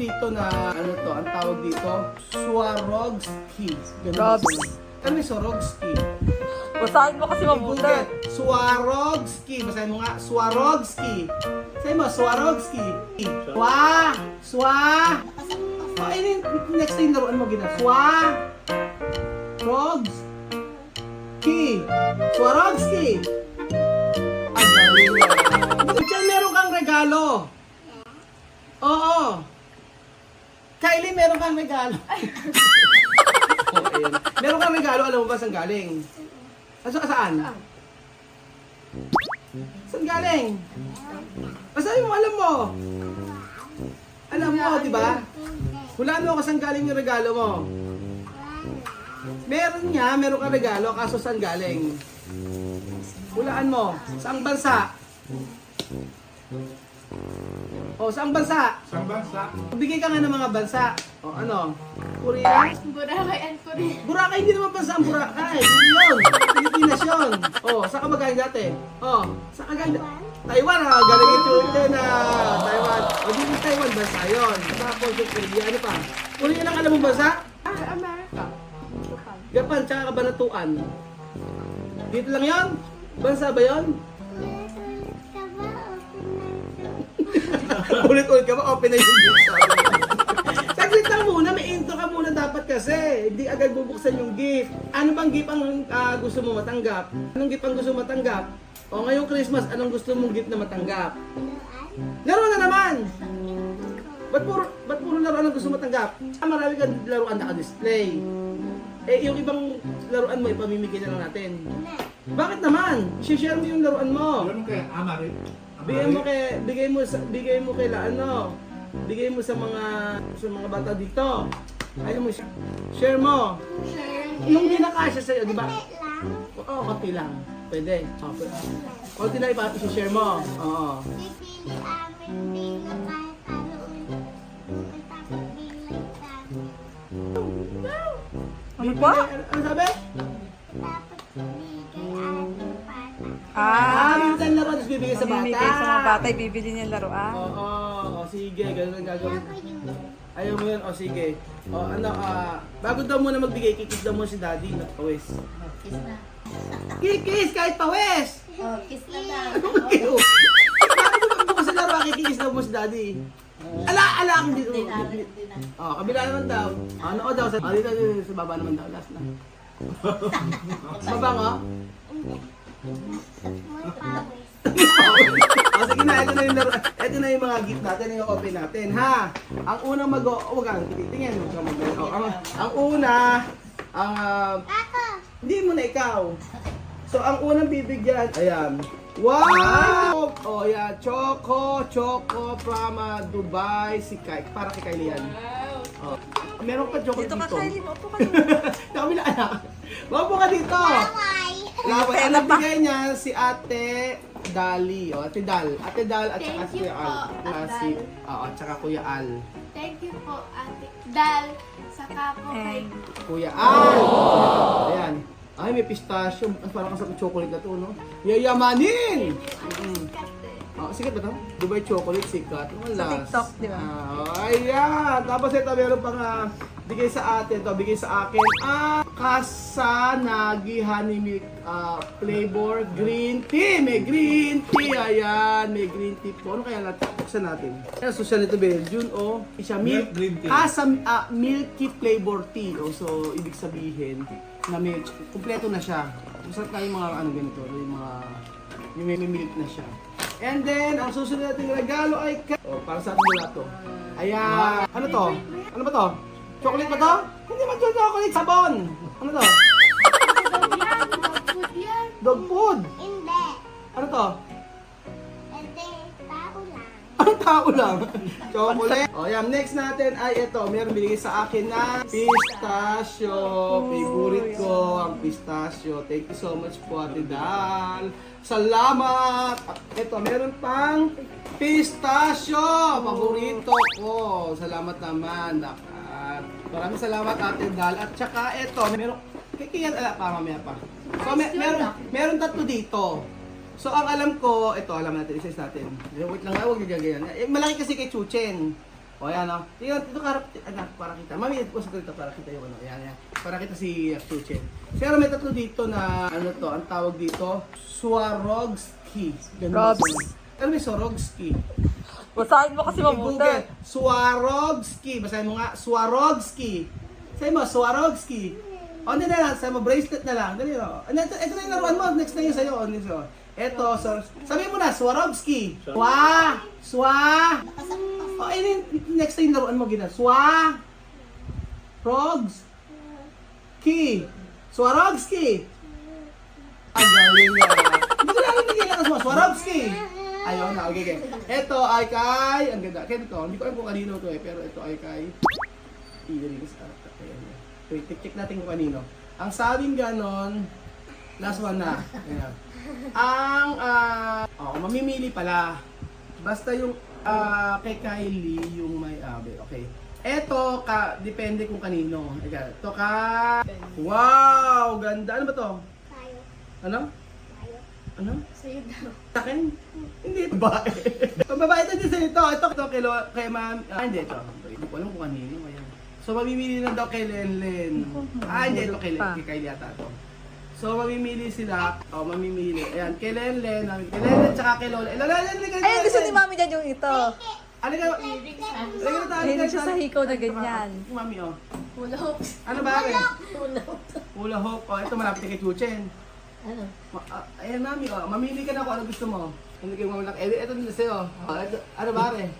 Dito na, ano to, ang tawag dito, Swarovski. Robs. Ano yung Swarovski? Basahin mo kasi mabuti. Google, Swarovski. Basahin mo nga, Swarovski. Sabi mo, Swarovski. Oh, next time laruan mo gina. Swarovski. Ang galing yan. Diyan meron kang regalo. Oo. Kylie, meron kang regalo. Oh, ayun. Meron kang regalo, alam mo ba saan galing? Saan? Saan galing? Basahin mo, alam mo. Alam mo, di ba? Hulaan mo kung saan galing yung regalo mo. Meron kang regalo, kaso saan galing? Hulaan mo. Saang bansa? O, saang bansa? Saan bansa? Bigay ka nga ng mga bansa. O, ano? Korea? Boracay and Korea. Boracay, hindi naman bansa ang Boracay. Hindi yun. Pilipinas yun. O, saan ka magaling dati? O, saan ka galing dati? Taiwan, ha? Galing ito na. Taiwan. O, di yung Taiwan, bansa yun. Tapos yung Korea, ano pa? Korea lang alam mo bansa? America. Japan, tsaka Kabanatuan. Dito lang yun? Bansa ba yun? Ulit-ulit ka ba? Open na yung gift. Saglit lang muna, may intro ka muna dapat kasi. Hindi agad bubuksan yung gift. Ano bang gift ang gusto mo matanggap? Anong gift ang gusto mo matanggap? O ngayong Christmas, anong gusto mong gift na matanggap? Laro na naman! Ba't puro laruan ang gusto mo matanggap? Marami kang laruan naka-display. Eh, yung ibang laruan mo, ipamimigay na lang natin. Bakit naman? I-share mo yung laruan mo. Alam mo kaya, Amari? Bigay mo kay ano, bigay mo sa mga bata dito. Ayun mo, share mo. Yung di nakasya sa'yo, di ba? Oo, konti lang. Pwede. Okay. Konti lang i-share mo. Oo. Pipili amin din na kahit ano ulit. Matapos bilay sa Ano pa? Ano sabi? Dapat bigay amin para. Minsan laro, tapos bibigay sa bata. Mamimigay sa mga bata, ibibili niya laruan. Oo, sige, ganun ang gagawin. Ako yun. Ayaw mo yun, o sige. O ano, bago daw muna magbigay, kikis daw mo si daddy, pawis. Kiss na. Kikis, kahit pawis! Oh, kiss na lang. Ano ba kayo? Bago mo sa laro, kikis daw mo si daddy. Ala, ang dito. O, kabila naman daw. Ano daw, dito sa baba naman daw, last na. Mabango? May pawis. O sige na, ito na yung laro. Ito na yung mga gift natin, yung open natin, ha? Ang unang wag kang titingin. Ang una, Ako. hindi mo na ikaw. So, ang unang bibigyan, ayan. Wow! Oh, yeah. Choco from Dubai, si Kai. Para kay Kylie yan. Oh. Meron pa chocolate Dito dito. ka, Kylie. Maupo ka naman. Kabila, anak. Maupo ka dito. Bye. Laway. Ang Tela pa. nagbigay niya si Ate Dali. O, Ate Dal. Ate Dal at saka Thank si you Kuya Al. po, Ate Si, Dal. oo, at saka Kuya Al. Thank you po, Ate Dal. Saka po kay Kuya Al. Ayan. Ay, may pistachio. Parang kasama chocolate na to, no? Yayamanin! Oh, sikat ba ito? Dubai chocolate, sikat. Sa TikTok, di ba? Ayan! Tapos ito, meron pang bigay sa atin. Ito, bigay sa akin. Kasanagi honey milk flavor green tea. May green tea. Ayan, may green tea po. Ano kaya natin? Buksan natin. Ayan, so siya nito, Belgian. Oh, siya milk Green tea. milky flavor tea. Oh, so, ibig sabihin na may kumpleto na siya. Masarap na yung mga ano ganito, yung may milk na siya. And then, ang susunod nating regalo ay para sa atin mula to. Ayan. Ano to? Ano ba to? Chocolate ba to? Hindi man chocolate, sabon. Ano to? dog yan. Dog food yan. Dog food. Hindi. Ano to? Hindi. Tao lang. Ang tao lang. Chocolate. O yan, next natin ay ito. Meron binigay sa akin na pistachio. Favorite ko ang pistachio. Thank you so much po, Ate Dal. Salamat! Ito, meron pang pistachio. Paborito ko. Salamat naman. Maraming salamat, Ate Dal. At saka ito, meron kikiyan mamaya pa. So, meron tatlo dito. So, ang alam ko, ito, alam natin, isa natin. Wait lang, huwag nagagayan. Malaki kasi kay Chuchen. O, ayan, o. Dito anak, para kita. Mami, usap ko dito para kita yung ano. Ayan, ayan. Para kita si Chuchen. Pero may tatlo dito na, ano to, ang tawag dito, Swarovski. Ganun ba Robs. sila? Ano may Swarovski? Basahin mo kasi mabuti. Google, Swarovski. Basahin mo nga, Swarovski. Sabi mo, Swarovski. O, hindi na lang. Sabi mo, bracelet na lang. Dali, o. Ito na yung laruan mo. Next na yun sa'yo. Ito, sabi mo na, Swarovski. O, next na yung laruan mo, gina. Swarovski. Ang galing nga. Hindi ko lang nagiging mo, Swarovski. Ayun na, okay. Ito ay kay, ang ganda. Kaya ito, hindi ko alam kung kanino to eh, pero ito ay kay Iris. Wait, check natin kung kanino. Ang sabing ganon, last one na. Ayan. Mamimili pala. Basta yung kay Kylie yung may abe. Okay. Ito, depende kung kanino. Ayan. Ito wow! Ganda. Ano ba to? Tayo. Ano? Tayo. Ano? Sa'yo daw. Sa akin? Hindi. Babae. Pag babae ito din sa ito. Ito kay ma'am. Hindi ito. Hindi ko alam kung kanino. Ayan. So mamimili na daw kay Lenlen. Hindi. Ito kay Kylie yata ito. So mamimili sila. Mamimili. Ayan. Kay Lenlen. Kay Lenlen tsaka kay Lola. Lola, Lenlen. Ay, gusto ni mami dyan yung ito. Ano ka? Mahilig siya sa hikaw na ganyan. Mami, oh. Hula hoop. Ano ba? Hula hoop. Hula hoop. Ito malapit kay Chuchen. Ano? Ayan, mami, oh. Mamili ka na kung ano gusto mo. Hindi kayo mamalaki. Ito din sa'yo. Ano ba, re?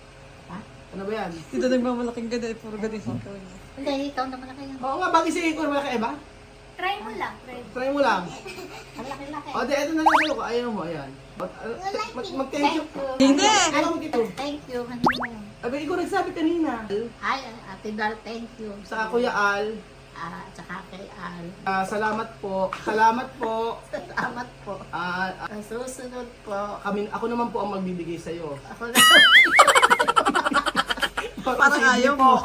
Ha? Ano ba yan? Dito nagmamalaking ganda, puro ganda yung hikaw niya. Hindi, ikaw naman na kayo. Oo nga, bakit si Iko malaki, ba? Try mo lang. Try. Try mo lang. Ang laki-laki. O, di, ito na lang sa'yo. Ayaw mo, ayan. Mag-thank you. Hindi! Ayaw mo dito. Thank you. Ano mo? Abi, ikaw nagsabi kanina. Ay, Ate Dal, thank you. Sa Kuya Al. Tsaka kay Al. Salamat po. Salamat po. Salamat po. Sa susunod po. Ako naman po ang magbibigay sa'yo. Ako na. Parang ayaw mo.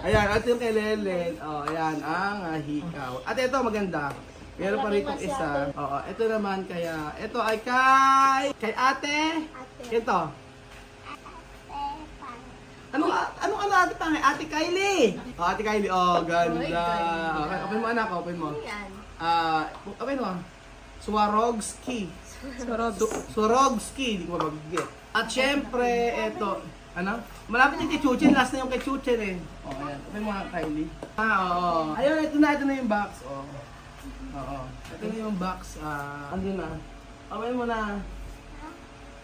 Ayan, at yung kay Lelen. Ayan, ang hikaw. At ito, maganda. Meron pa rito isa. Oo, ito naman kaya. Ito ay kay ate. Ito. Anong ate pangay? Ate Kylie. Ate Kylie. Ganda. Okay, open mo anak, open mo. Yan. Open mo. Swarovski. Swarovski, hindi ko mabagigit. At syempre, ito. Ano? Malapit yung kay Chuchen. Last na yung kay Chuchen eh. Ayan. Open mo nga, Kylie. Oo. Ayun, ito na yung box. Oo. Ito na yung box. Andun na. Open mo na.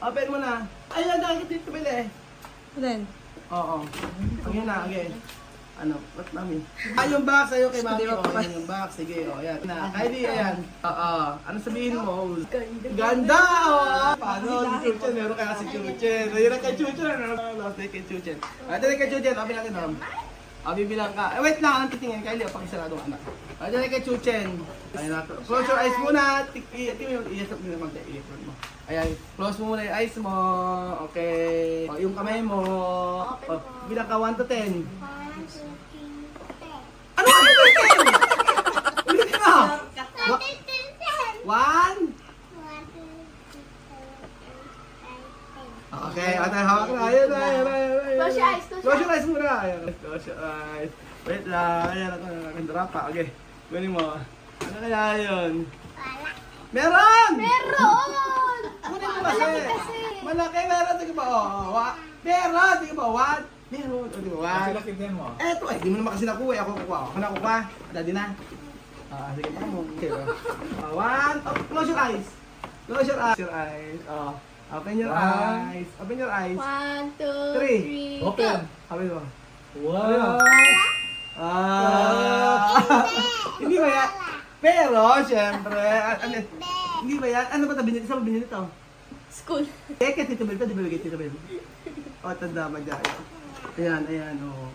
Open mo na. Ayun, nakikita dito bili. Then, Oo. Ayun na, okay. Ano? Ba't mami? Yung box, ayun kay mami. Ayan yung box. Sige, ayan. Kylie, ayan. Ano sabihin mo? Ganda! Paano? Si Chuchen, meron kaya si Chuchen. Ayun na kay Chuchen. Last day kay Chuchen. Ito na kay Chuchen. Open natin, ma'am. Bibilang ka. Wait lang, anong titingin? Kylie, pakisarado anak. Ito na kay Chuchen. Ayun na. Close your eyes muna. I-iisap mo naman. I-iisap mo. Ayan, close mo muna yung eyes mo. Okay. Yung kamay mo. Bilang ka 1 to 10. Ano ka 10? Ulitin mo. 1? Okay, hawak na. Ayun na. Close your eyes, Close your eyes muna. Ayan, close your eyes. Wait lang. Ayan, nakindara pa. Okay, kunin mo. Ano kaya yun? Meron! Kunin mo kasi. Malaki, meron. Sige ba? Meron. Sige ba? 1? Meron. O, di ba? 1. Tignan mo. Eto, di mo naman kasi nakuha. Ako kukuha. Ako na kukuha. Daddy na. Sige pa mo. Okay, 1. Close your eyes. Close your eyes. Open your eyes. Open your eyes. 1, 2, Three. 3. Open. Open mo. Wow. Hindi ba yan? Pero, syempre, hindi ba yan? Ano ba ito? Saan mo binili ito? School. Kaya Tito Bel ito, di ba bigay Tito Bel? Tanda ba dyan? Ayan,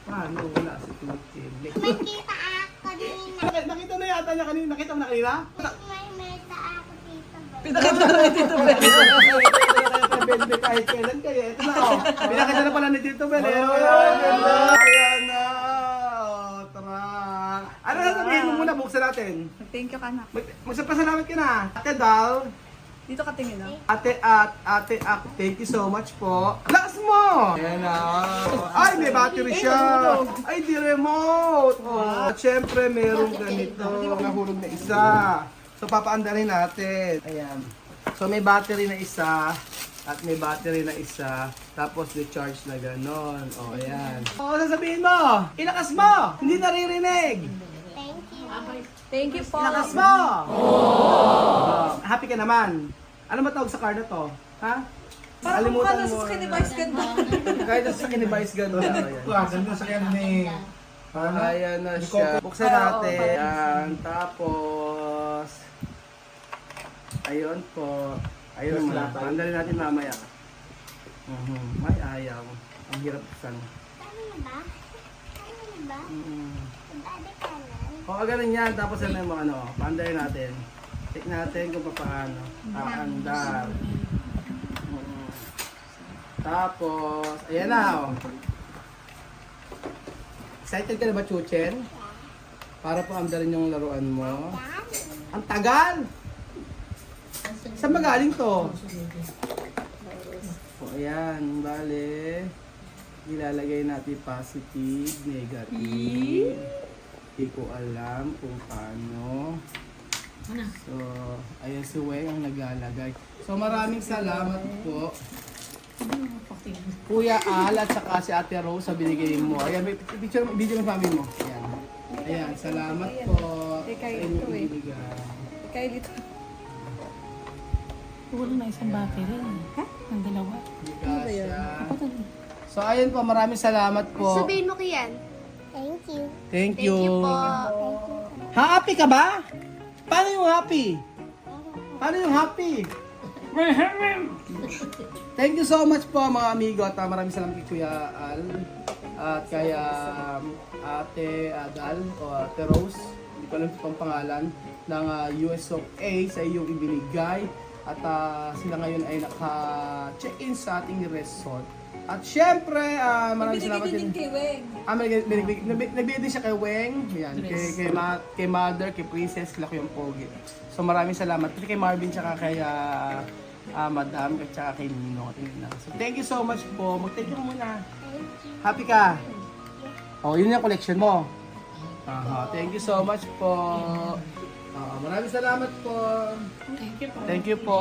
paano wala si Tutin? Nakita ako kanina. Nakita na yata niya kanina. Nakita mo na kanina? May meta ako dito. pinakita na ni Tito Bel. Kahit kailan kayo. Ito na, pinakita na pala ni Tito Bel. Ayan na. Tara. Ano na sabihin mo muna? Buksan natin. Thank you ka na. Magsapasalamat ka na. Ate Dal. Dito ka tingin, no? Ate, thank you so much po. Lakas mo! Ayan na. Ay, may battery siya. Ay, di remote. Oh, at syempre, merong ganito. Nahulog na isa. So, papaandarin natin. Ayan. So, may battery na isa. At may battery na isa. Tapos, di-charge na ganon. O, ayan. O, sasabihin mo. Ilakas mo. Hindi naririnig. Thank you. Thank you po. Ilakas mo. Oh, happy ka naman. Ano ba tawag sa car na to? Ha? Parang mukha na sa skinny vice ganda. Kahit sa kinibice ganda. Ayan. Ganda sa kanya ni... Ayan na siya. Buksan natin. Ayan. Tapos... Ayun po. Ayun mo. Pandalin natin mamaya. May ayaw. Ang hirap buksan. Kami na ba? Kami na ba? Dada ka na. O, ganun yan. Tapos ano mo, ano, pandalin natin. Check natin kung paano. Aandar. Tapos, ayan na. Oh. Excited ka na ba, Chuchen? Para po andarin yung laruan mo. Ang tagal! Saan magaling to? O, ayan. Bale, ilalagay natin positive, negative. Hindi ko alam kung paano. So, ayan si Weng ang naglalagay. So, maraming salamat po. Kuya Al at saka si Ate Rose sa binigay mo. Ayan, may picture, video ng family mo. Ayan. Ayan, salamat po sa inyong binigay. Kaya dito. Wala na isang battery. Ha? Ang dalawa. Kasya. So, ayun po, maraming salamat po. Sabihin mo kiyan. Thank you. Thank you. Thank you po. Happy ka ba? Paano yung happy? Paano yung happy? Thank you so much po mga amigo at maraming salamat kay Kuya Al at kay Ate Adal o Ate Rose, hindi ko alam itong pangalan, ng US of A sa iyong ibinigay at sila ngayon ay naka-check-in sa ating resort. At syempre, maraming salamat din. Kay Weng. Nagbigay din siya kay Weng, yan, kay Mother, kay Princess, sila ko yung pogi. So maraming salamat. Pati kay Marvin, tsaka kay Madam, at tsaka kay Nino. So thank you so much po. Mag-thank you muna. Happy ka? Oh, yun yung collection mo. Thank you so much po. Maraming salamat po. Thank you po. Thank you po.